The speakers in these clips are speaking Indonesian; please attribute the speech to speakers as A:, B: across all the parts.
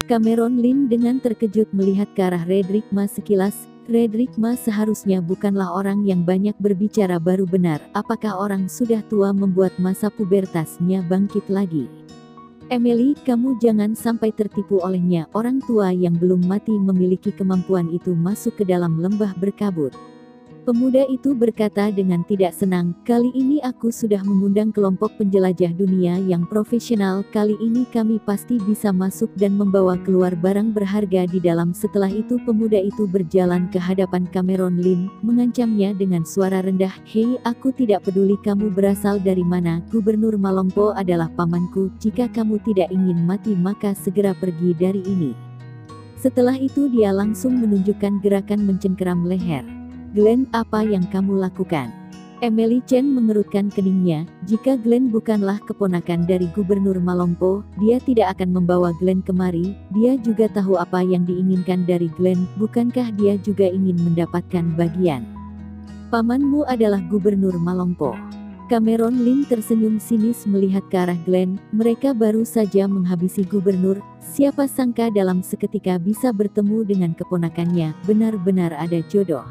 A: Cameron Lin dengan terkejut melihat ke arah Redrick Ma sekilas. Redrick Ma seharusnya bukanlah orang yang banyak berbicara baru benar. Apakah orang sudah tua membuat masa pubertasnya bangkit lagi? Emily, kamu jangan sampai tertipu olehnya. Orang tua yang belum mati memiliki kemampuan itu masuk ke dalam lembah berkabut. Pemuda itu berkata dengan tidak senang, kali ini aku sudah mengundang kelompok penjelajah dunia yang profesional. Kali ini kami pasti bisa masuk dan membawa keluar barang berharga di dalam. Setelah itu pemuda itu berjalan ke hadapan Cameron Lin, mengancamnya dengan suara rendah, hei, aku tidak peduli kamu berasal dari mana, Gubernur Malongpo adalah pamanku, jika kamu tidak ingin mati maka segera pergi dari ini. Setelah itu dia langsung menunjukkan gerakan mencengkeram leher. Glenn, apa yang kamu lakukan? Emily Chen mengerutkan keningnya. Jika Glenn bukanlah keponakan dari Gubernur Malongpo, dia tidak akan membawa Glenn kemari. Dia juga tahu apa yang diinginkan dari Glenn. Bukankah dia juga ingin mendapatkan bagian? Pamanmu adalah Gubernur Malongpo. Cameron Lin tersenyum sinis melihat ke arah Glenn. Mereka baru saja menghabisi gubernur. Siapa sangka dalam seketika bisa bertemu dengan keponakannya. Benar-benar ada jodoh.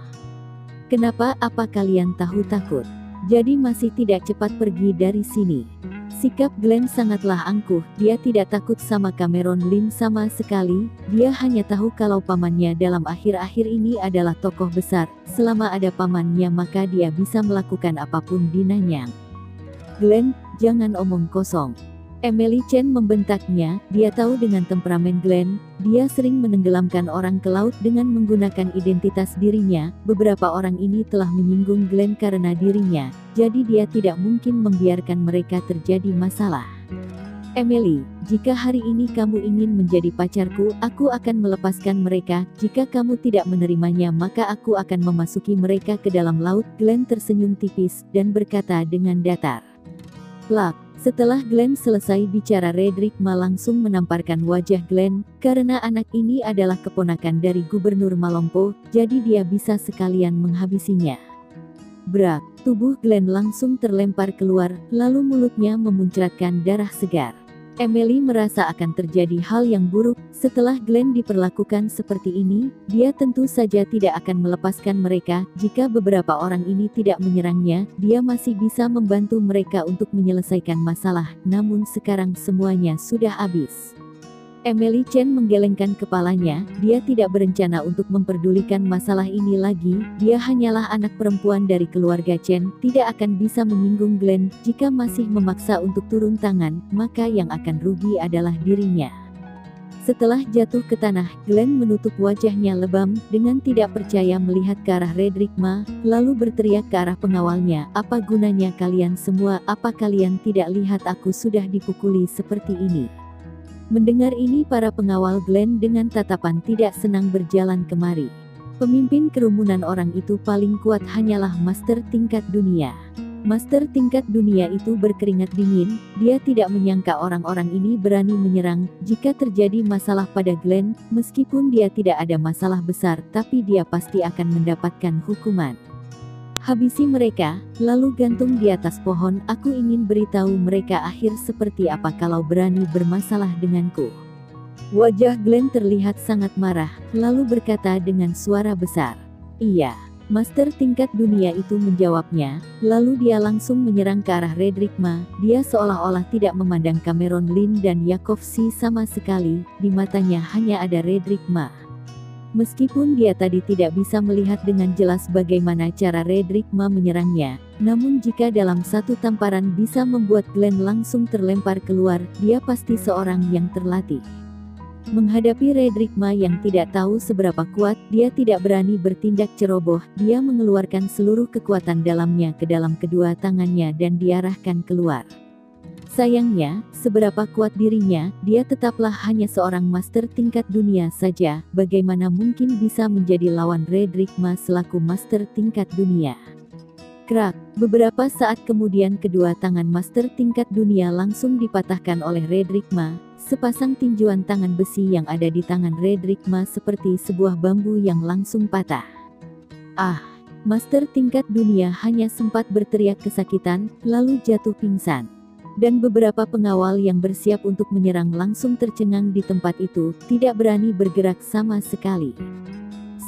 A: Kenapa? Apa kalian tahu takut? Jadi masih tidak cepat pergi dari sini. Sikap Glenn sangatlah angkuh. Dia tidak takut sama Cameron Lin sama sekali. Dia hanya tahu kalau pamannya dalam akhir-akhir ini adalah tokoh besar. Selama ada pamannya maka dia bisa melakukan apapun di Nanyang. Glenn, jangan omong kosong. Emily Chen membentaknya. Dia tahu dengan temperamen Glenn, dia sering menenggelamkan orang ke laut dengan menggunakan identitas dirinya. Beberapa orang ini telah menyinggung Glenn karena dirinya, jadi dia tidak mungkin membiarkan mereka terjadi masalah. Emily, jika hari ini kamu ingin menjadi pacarku, aku akan melepaskan mereka. Jika kamu tidak menerimanya maka aku akan memasuki mereka ke dalam laut. Glenn tersenyum tipis, dan berkata dengan datar. Plak. Setelah Glenn selesai bicara, Redrick Ma langsung menamparkan wajah Glenn. Karena anak ini adalah keponakan dari Gubernur Malongpo, jadi dia bisa sekalian menghabisinya. Brak, tubuh Glenn langsung terlempar keluar, lalu mulutnya memuncratkan darah segar. Emily merasa akan terjadi hal yang buruk. Setelah Glenn diperlakukan seperti ini, dia tentu saja tidak akan melepaskan mereka. Jika beberapa orang ini tidak menyerangnya, dia masih bisa membantu mereka untuk menyelesaikan masalah. Namun sekarang semuanya sudah habis. Emily Chen menggelengkan kepalanya. Dia tidak berencana untuk memperdulikan masalah ini lagi. Dia hanyalah anak perempuan dari keluarga Chen, tidak akan bisa menyinggung Glenn. Jika masih memaksa untuk turun tangan, maka yang akan rugi adalah dirinya. Setelah jatuh ke tanah, Glenn menutup wajahnya lebam, dengan tidak percaya melihat ke arah Redrick Ma, lalu berteriak ke arah pengawalnya, apa gunanya kalian semua, apa kalian tidak lihat aku sudah dipukuli seperti ini? Mendengar ini para pengawal Glenn dengan tatapan tidak senang berjalan kemari. Pemimpin kerumunan orang itu paling kuat hanyalah Master tingkat dunia. Master tingkat dunia itu berkeringat dingin. Dia tidak menyangka orang-orang ini berani menyerang. Jika terjadi masalah pada Glenn, meskipun dia tidak ada masalah besar, tapi dia pasti akan mendapatkan hukuman. Habisi mereka, lalu gantung di atas pohon. Aku ingin beritahu mereka akhir seperti apa kalau berani bermasalah denganku. Wajah Glenn terlihat sangat marah, lalu berkata dengan suara besar. Iya, Master tingkat dunia itu menjawabnya, lalu dia langsung menyerang ke arah Redrick Ma. Dia seolah-olah tidak memandang Cameron Lin dan Yakov Si sama sekali, di matanya hanya ada Redrick Ma. Meskipun dia tadi tidak bisa melihat dengan jelas bagaimana cara Redrick Ma menyerangnya, namun jika dalam satu tamparan bisa membuat Glenn langsung terlempar keluar, dia pasti seorang yang terlatih. Menghadapi Redrick Ma yang tidak tahu seberapa kuat, dia tidak berani bertindak ceroboh. Dia mengeluarkan seluruh kekuatan dalamnya ke dalam kedua tangannya dan diarahkan keluar. Sayangnya, seberapa kuat dirinya, dia tetaplah hanya seorang master tingkat dunia saja. Bagaimana mungkin bisa menjadi lawan Redrick Ma selaku master tingkat dunia? Krak, beberapa saat kemudian kedua tangan master tingkat dunia langsung dipatahkan oleh Redrick Ma. Sepasang tinjuan tangan besi yang ada di tangan Redrick Ma seperti sebuah bambu yang langsung patah. Ah! Master tingkat dunia hanya sempat berteriak kesakitan, lalu jatuh pingsan. Dan beberapa pengawal yang bersiap untuk menyerang langsung tercengang di tempat itu, tidak berani bergerak sama sekali.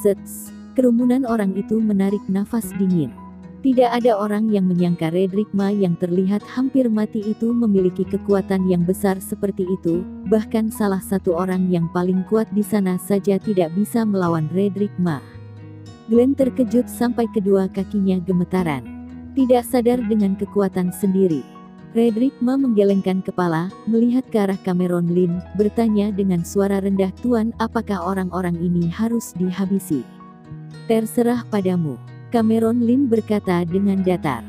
A: Sets, kerumunan orang itu menarik nafas dingin. Tidak ada orang yang menyangka Redrick Ma yang terlihat hampir mati itu memiliki kekuatan yang besar seperti itu, bahkan salah satu orang yang paling kuat di sana saja tidak bisa melawan Redrick Ma. Glenn terkejut sampai kedua kakinya gemetaran. Tidak sadar dengan kekuatan sendiri. Redrick Ma menggelengkan kepala, melihat ke arah Cameron Lin, bertanya dengan suara rendah, "Tuan, apakah orang-orang ini harus dihabisi?" "Terserah padamu," Cameron Lin berkata dengan datar.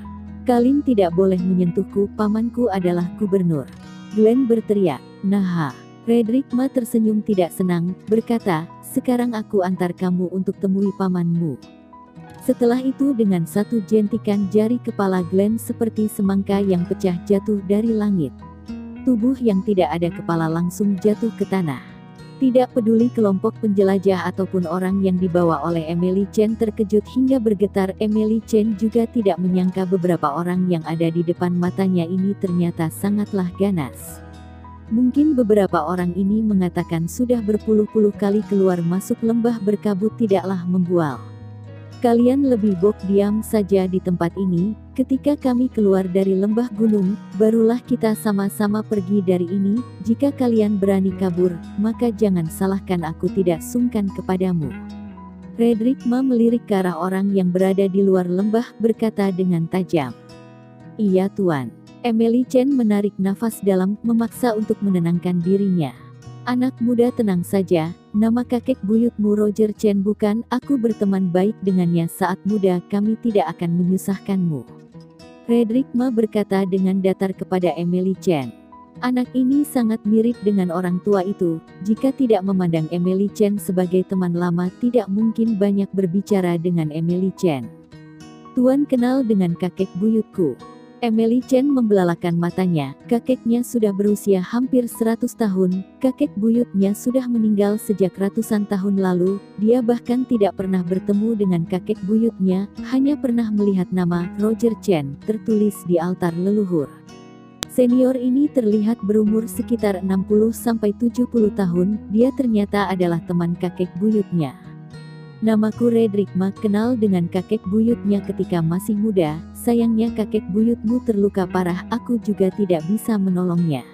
A: "Kalian tidak boleh menyentuhku, pamanku adalah gubernur." Glenn berteriak, "Nah." Redrick Ma tersenyum tidak senang, berkata, "Sekarang aku antar kamu untuk temui pamanmu." Setelah itu dengan satu jentikan jari kepala Glenn seperti semangka yang pecah jatuh dari langit. Tubuh yang tidak ada kepala langsung jatuh ke tanah. Tidak peduli kelompok penjelajah ataupun orang yang dibawa oleh Emily Chen terkejut hingga bergetar. Emily Chen juga tidak menyangka beberapa orang yang ada di depan matanya ini ternyata sangatlah ganas. Mungkin beberapa orang ini mengatakan sudah berpuluh-puluh kali keluar masuk lembah berkabut tidaklah membual. "Kalian lebih baik diam saja di tempat ini, ketika kami keluar dari lembah gunung, barulah kita sama-sama pergi dari ini. Jika kalian berani kabur, maka jangan salahkan aku tidak sungkan kepadamu." Redrick Ma melirik ke arah orang yang berada di luar lembah, berkata dengan tajam, "Iya tuan." Emily Chen menarik nafas dalam, memaksa untuk menenangkan dirinya. "Anak muda, tenang saja, nama kakek buyutmu Roger Chen bukan? Aku berteman baik dengannya saat muda, kami tidak akan menyusahkanmu." Redrick Ma berkata dengan datar kepada Emily Chen. Anak ini sangat mirip dengan orang tua itu. Jika tidak memandang Emily Chen sebagai teman lama, tidak mungkin banyak berbicara dengan Emily Chen. "Tuan kenal dengan kakek buyutku?" Emily Chen membelalakan matanya. Kakeknya sudah berusia hampir 100 tahun, kakek buyutnya sudah meninggal sejak ratusan tahun lalu, dia bahkan tidak pernah bertemu dengan kakek buyutnya, hanya pernah melihat nama Roger Chen tertulis di altar leluhur. Senior ini terlihat berumur sekitar 60-70 tahun, dia ternyata adalah teman kakek buyutnya. "Namaku Redrick Ma, kenal dengan kakek buyutnya ketika masih muda, sayangnya kakek buyutmu terluka parah, aku juga tidak bisa menolongnya."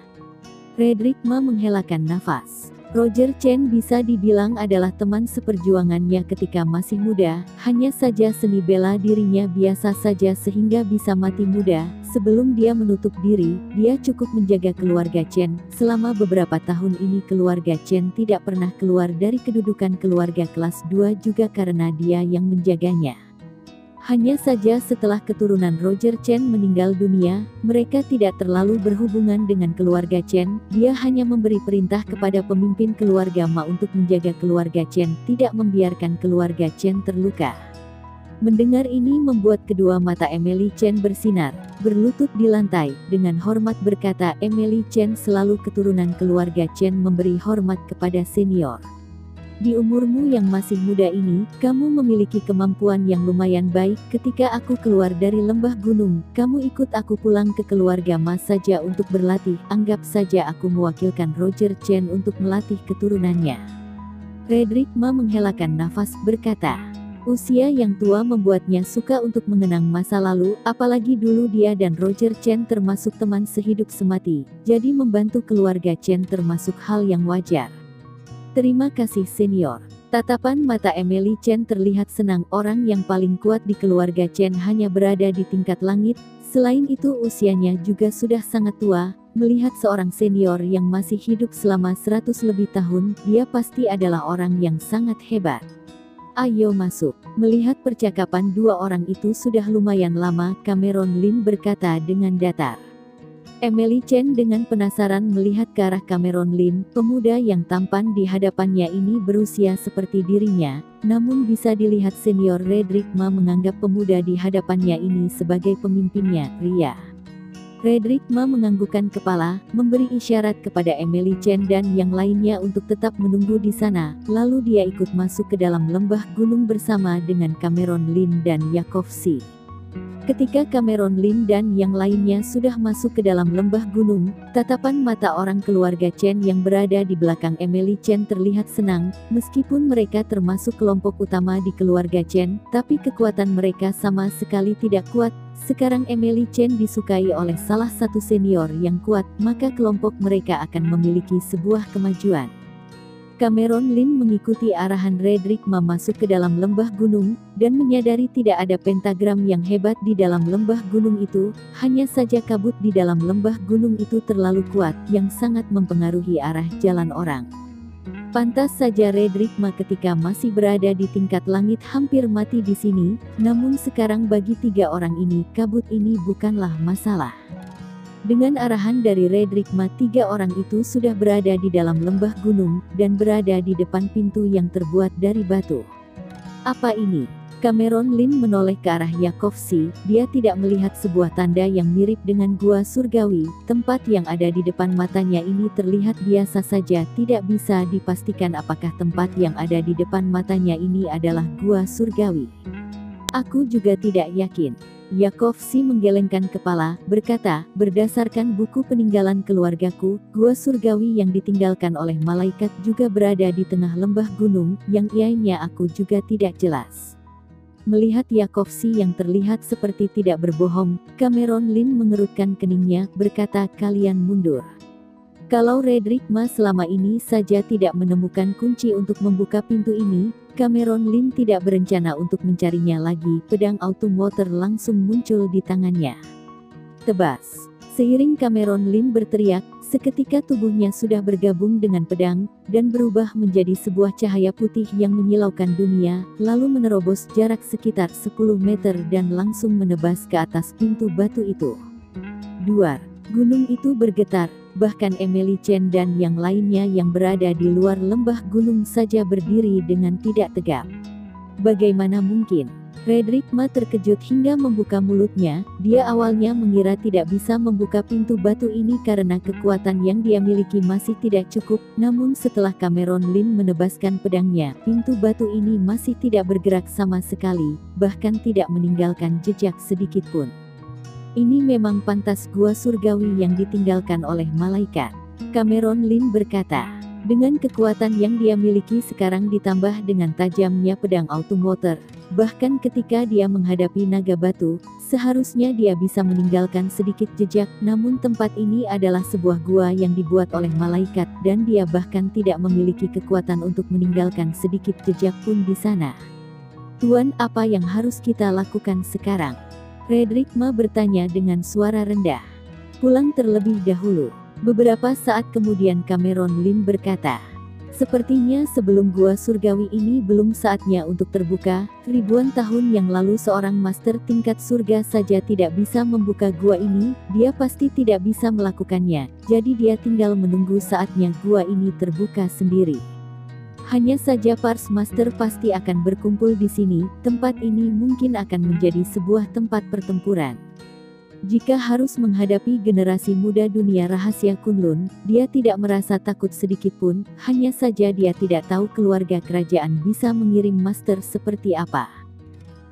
A: Redrick Ma menghelakan nafas. Roger Chen bisa dibilang adalah teman seperjuangannya ketika masih muda, hanya saja seni bela dirinya biasa saja sehingga bisa mati muda. Sebelum dia menutup diri, dia cukup menjaga keluarga Chen. Selama beberapa tahun ini keluarga Chen tidak pernah keluar dari kedudukan keluarga kelas 2 juga karena dia yang menjaganya. Hanya saja setelah keturunan Roger Chen meninggal dunia, mereka tidak terlalu berhubungan dengan keluarga Chen, dia hanya memberi perintah kepada pemimpin keluarga Ma untuk menjaga keluarga Chen, tidak membiarkan keluarga Chen terluka. Mendengar ini membuat kedua mata Emily Chen bersinar, berlutut di lantai, dengan hormat berkata, "Emily Chen selalu keturunan keluarga Chen memberi hormat kepada senior. Di umurmu yang masih muda ini, kamu memiliki kemampuan yang lumayan baik. Ketika aku keluar dari lembah gunung, kamu ikut aku pulang ke keluarga Ma saja untuk berlatih. Anggap saja aku mewakilkan Roger Chen untuk melatih keturunannya." Redrick Ma menghelakan nafas, berkata, usia yang tua membuatnya suka untuk mengenang masa lalu, apalagi dulu dia dan Roger Chen termasuk teman sehidup semati, jadi membantu keluarga Chen termasuk hal yang wajar. "Terima kasih senior." Tatapan mata Emily Chen terlihat senang, orang yang paling kuat di keluarga Chen hanya berada di tingkat langit, selain itu usianya juga sudah sangat tua, melihat seorang senior yang masih hidup selama 100 lebih tahun, dia pasti adalah orang yang sangat hebat. "Ayo masuk." Melihat percakapan dua orang itu sudah lumayan lama, Cameron Lin berkata dengan datar. Emily Chen dengan penasaran melihat ke arah Cameron Lin, pemuda yang tampan di hadapannya ini berusia seperti dirinya, namun bisa dilihat senior Redrick Ma menganggap pemuda di hadapannya ini sebagai pemimpinnya, Ria. Redrick Ma menganggukkan kepala, memberi isyarat kepada Emily Chen dan yang lainnya untuk tetap menunggu di sana, lalu dia ikut masuk ke dalam lembah gunung bersama dengan Cameron Lin dan Yakov Si. Ketika Cameron Lin dan yang lainnya sudah masuk ke dalam lembah gunung, tatapan mata orang keluarga Chen yang berada di belakang Emily Chen terlihat senang. Meskipun mereka termasuk kelompok utama di keluarga Chen, tapi kekuatan mereka sama sekali tidak kuat. Sekarang Emily Chen disukai oleh salah satu senior yang kuat, maka kelompok mereka akan memiliki sebuah kemajuan. Cameron Lin mengikuti arahan Redrick Ma masuk ke dalam lembah gunung, dan menyadari tidak ada pentagram yang hebat di dalam lembah gunung itu, hanya saja kabut di dalam lembah gunung itu terlalu kuat, yang sangat mempengaruhi arah jalan orang. Pantas saja Redrick Ma ketika masih berada di tingkat langit hampir mati di sini, namun sekarang bagi 3 orang ini, kabut ini bukanlah masalah. Dengan arahan dari Redrick Ma, 3 orang itu sudah berada di dalam lembah gunung, dan berada di depan pintu yang terbuat dari batu. Apa ini? Cameron Lin menoleh ke arah Yakovsi. Dia tidak melihat sebuah tanda yang mirip dengan gua surgawi. Tempat yang ada di depan matanya ini terlihat biasa saja, tidak bisa dipastikan apakah tempat yang ada di depan matanya ini adalah gua surgawi. Aku juga tidak yakin. Yakovsi menggelengkan kepala, berkata, berdasarkan buku peninggalan keluargaku, gua surgawi yang ditinggalkan oleh malaikat juga berada di tengah lembah gunung, yang ianya aku juga tidak jelas. Melihat Yakovsi yang terlihat seperti tidak berbohong, Cameron Lin mengerutkan keningnya, berkata, kalian mundur. Kalau Redrick Ma selama ini saja tidak menemukan kunci untuk membuka pintu ini, Cameron Lin tidak berencana untuk mencarinya lagi. Pedang automotor langsung muncul di tangannya. Tebas. Seiring Cameron Lin berteriak, seketika tubuhnya sudah bergabung dengan pedang, dan berubah menjadi sebuah cahaya putih yang menyilaukan dunia, lalu menerobos jarak sekitar 10 meter dan langsung menebas ke atas pintu batu itu. Duar. Gunung itu bergetar, bahkan Emily Chen dan yang lainnya yang berada di luar lembah gunung saja berdiri dengan tidak tegap. Bagaimana mungkin? Redrick Ma terkejut hingga membuka mulutnya. Dia awalnya mengira tidak bisa membuka pintu batu ini karena kekuatan yang dia miliki masih tidak cukup, namun setelah Cameron Lin menebaskan pedangnya, pintu batu ini masih tidak bergerak sama sekali, bahkan tidak meninggalkan jejak sedikit pun. Ini memang pantas gua surgawi yang ditinggalkan oleh malaikat. Cameron Lin berkata. Dengan kekuatan yang dia miliki sekarang ditambah dengan tajamnya pedang automotor, bahkan ketika dia menghadapi naga batu, seharusnya dia bisa meninggalkan sedikit jejak, namun tempat ini adalah sebuah gua yang dibuat oleh malaikat, dan dia bahkan tidak memiliki kekuatan untuk meninggalkan sedikit jejak pun di sana. Tuan, apa yang harus kita lakukan sekarang? Redrick Ma bertanya dengan suara rendah. Pulang terlebih dahulu. Beberapa saat kemudian Cameron Lin berkata, sepertinya sebelum gua surgawi ini belum saatnya untuk terbuka. Ribuan tahun yang lalu seorang master tingkat surga saja tidak bisa membuka gua ini, dia pasti tidak bisa melakukannya, jadi dia tinggal menunggu saatnya gua ini terbuka sendiri. Hanya saja Pars Master pasti akan berkumpul di sini, tempat ini mungkin akan menjadi sebuah tempat pertempuran. Jika harus menghadapi generasi muda dunia rahasia Kunlun, dia tidak merasa takut sedikit pun, hanya saja dia tidak tahu keluarga kerajaan bisa mengirim master seperti apa.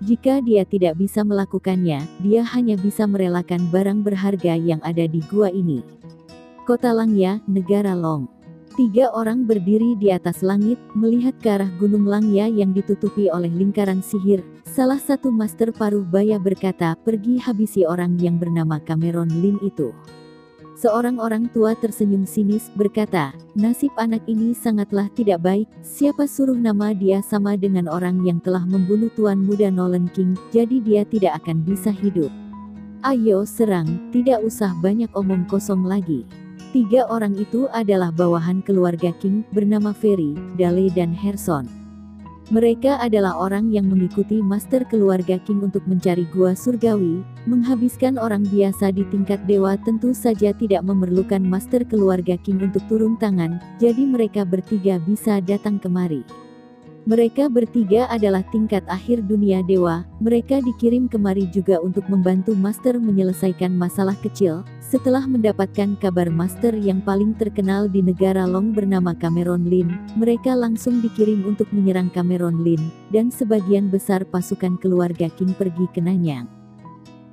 A: Jika dia tidak bisa melakukannya, dia hanya bisa merelakan barang berharga yang ada di gua ini. Kota Langya, Negara Long. 3 orang berdiri di atas langit, melihat ke arah Gunung Langya yang ditutupi oleh lingkaran sihir. Salah satu master paruh baya berkata, pergi habisi orang yang bernama Cameron Lin itu. Seorang orang tua tersenyum sinis, berkata, nasib anak ini sangatlah tidak baik, siapa suruh nama dia sama dengan orang yang telah membunuh Tuan Muda Nolan King, jadi dia tidak akan bisa hidup. Ayo serang, tidak usah banyak omong kosong lagi. 3 orang itu adalah bawahan keluarga King, bernama Ferry, Dale dan Herson. Mereka adalah orang yang mengikuti master keluarga King untuk mencari gua surgawi. Menghabiskan orang biasa di tingkat dewa tentu saja tidak memerlukan master keluarga King untuk turun tangan, jadi mereka bertiga bisa datang kemari. Mereka bertiga adalah tingkat akhir dunia dewa, mereka dikirim kemari juga untuk membantu master menyelesaikan masalah kecil. Setelah mendapatkan kabar master yang paling terkenal di negara Long bernama Cameron Lin, mereka langsung dikirim untuk menyerang Cameron Lin, dan sebagian besar pasukan keluarga King pergi ke Nanyang.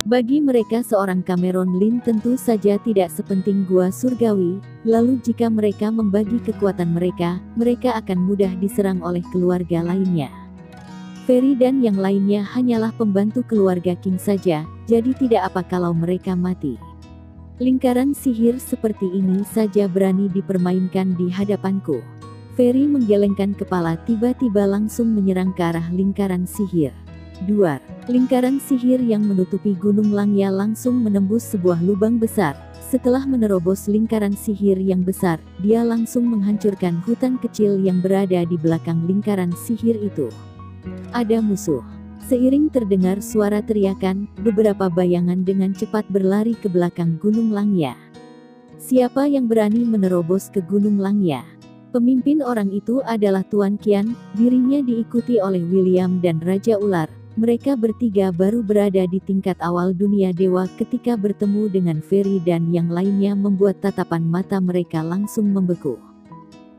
A: Bagi mereka seorang Cameron Lin tentu saja tidak sepenting gua surgawi, lalu jika mereka membagi kekuatan mereka, mereka akan mudah diserang oleh keluarga lainnya. Ferry dan yang lainnya hanyalah pembantu keluarga King saja, jadi tidak apa kalau mereka mati. Lingkaran sihir seperti ini saja berani dipermainkan di hadapanku. Ferry menggelengkan kepala tiba-tiba langsung menyerang ke arah lingkaran sihir. Duar. Lingkaran sihir yang menutupi Gunung Langya langsung menembus sebuah lubang besar. Setelah menerobos lingkaran sihir yang besar, dia langsung menghancurkan hutan kecil yang berada di belakang lingkaran sihir itu. Ada musuh. Seiring terdengar suara teriakan, beberapa bayangan dengan cepat berlari ke belakang Gunung Langya. Siapa yang berani menerobos ke Gunung Langya? Pemimpin orang itu adalah Tuan Qian, dirinya diikuti oleh William dan Raja Ular. Mereka bertiga baru berada di tingkat awal dunia dewa ketika bertemu dengan Ferry dan yang lainnya membuat tatapan mata mereka langsung membeku.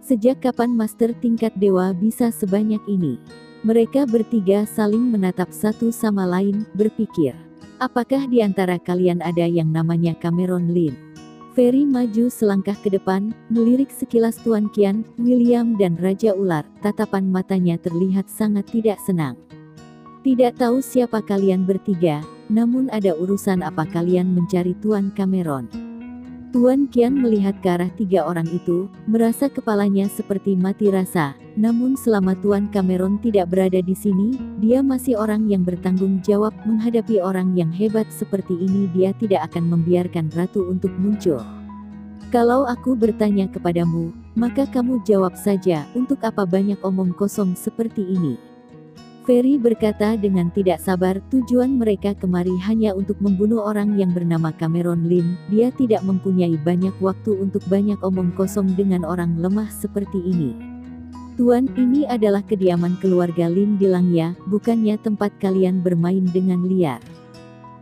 A: Sejak kapan master tingkat dewa bisa sebanyak ini? Mereka bertiga saling menatap satu sama lain, berpikir. Apakah di antara kalian ada yang namanya Cameron Lin? Ferry maju selangkah ke depan, melirik sekilas Tuan Qian, William dan Raja Ular. Tatapan matanya terlihat sangat tidak senang. Tidak tahu siapa kalian bertiga, namun ada urusan apa kalian mencari Tuan Cameron? Tuan Qian melihat ke arah tiga orang itu, merasa kepalanya seperti mati rasa. Namun selama Tuan Cameron tidak berada di sini, dia masih orang yang bertanggung jawab. Menghadapi orang yang hebat seperti ini, dia tidak akan membiarkan ratu untuk muncul. Kalau aku bertanya kepadamu, maka kamu jawab saja, untuk apa banyak omong kosong seperti ini? Ferry berkata dengan tidak sabar, tujuan mereka kemari hanya untuk membunuh orang yang bernama Cameron Lin. Dia tidak mempunyai banyak waktu untuk banyak omong kosong dengan orang lemah seperti ini. Tuan, ini adalah kediaman keluarga Lin di Langya, bukannya tempat kalian bermain dengan liar.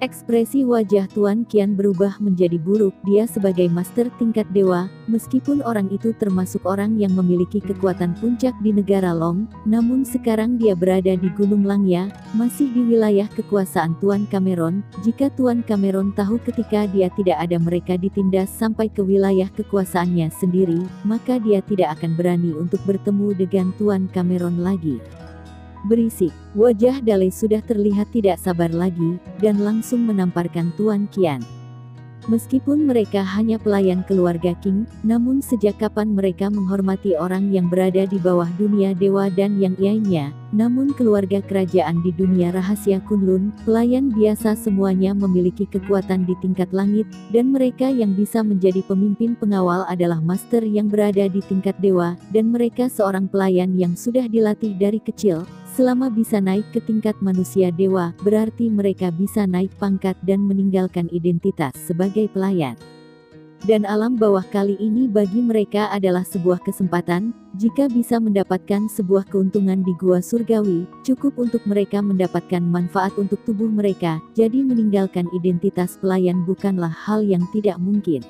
A: Ekspresi wajah Tuan Qian berubah menjadi buruk. Dia sebagai master tingkat dewa, meskipun orang itu termasuk orang yang memiliki kekuatan puncak di negara Long, namun sekarang dia berada di Gunung Langya, masih di wilayah kekuasaan Tuan Cameron. Jika Tuan Cameron tahu ketika dia tidak ada mereka ditindas sampai ke wilayah kekuasaannya sendiri, maka dia tidak akan berani untuk bertemu dengan Tuan Cameron lagi. Berisik, wajah Dale sudah terlihat tidak sabar lagi, dan langsung menamparkan Tuan Qian. Meskipun mereka hanya pelayan keluarga King, namun sejak kapan mereka menghormati orang yang berada di bawah dunia dewa dan yang lainnya? Namun keluarga kerajaan di dunia rahasia Kunlun, pelayan biasa semuanya memiliki kekuatan di tingkat langit, dan mereka yang bisa menjadi pemimpin pengawal adalah master yang berada di tingkat dewa, dan mereka seorang pelayan yang sudah dilatih dari kecil. Selama bisa naik ke tingkat manusia dewa, berarti mereka bisa naik pangkat dan meninggalkan identitas sebagai pelayan. Dan alam bawah kali ini bagi mereka adalah sebuah kesempatan. Jika bisa mendapatkan sebuah keuntungan di gua surgawi, cukup untuk mereka mendapatkan manfaat untuk tubuh mereka. Jadi meninggalkan identitas pelayan bukanlah hal yang tidak mungkin.